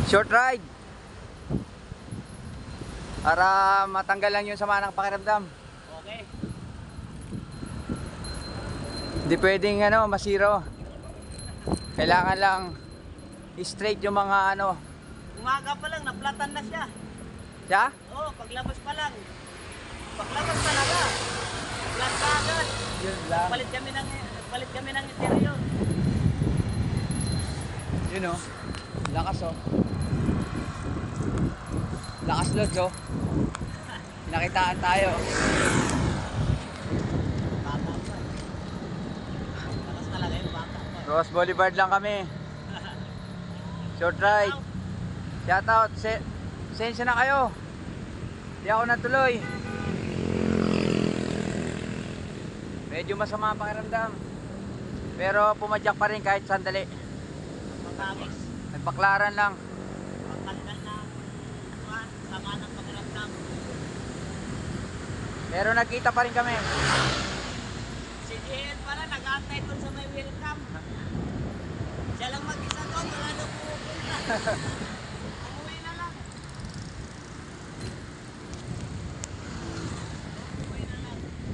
Short ride. Para matanggal lang yung sama ng pakiramdam. Okay. Hindi pwedeng masiro. Kailangan lang straight yung mga Umaga pa lang, naplatan na siya. Siya? Oo, paglabas pa lang. Paglabas talaga. Flat ka agad. Yun lang. Palit kami ng interior. Yun o. Lakas o. Lakas lods o. Nakitaan tayo. Bata pa. Lakas talaga yung bata pa. Ross Boulevard lang kami. Short ride. Shout out. Sensya na kayo. Di ako natuloy. Medyo masama ang pakiramdam. Pero pumadyak pa rin kahit sandali. Pagkagis. Nagbaklaran lang. Pagkaldan ng sama ng pakiramdam. Pero nagkita pa rin kami. Si Jihen pala, nag-aantay doon sa may welcome. Siya lang mag-isa doon, wala daw pupunta.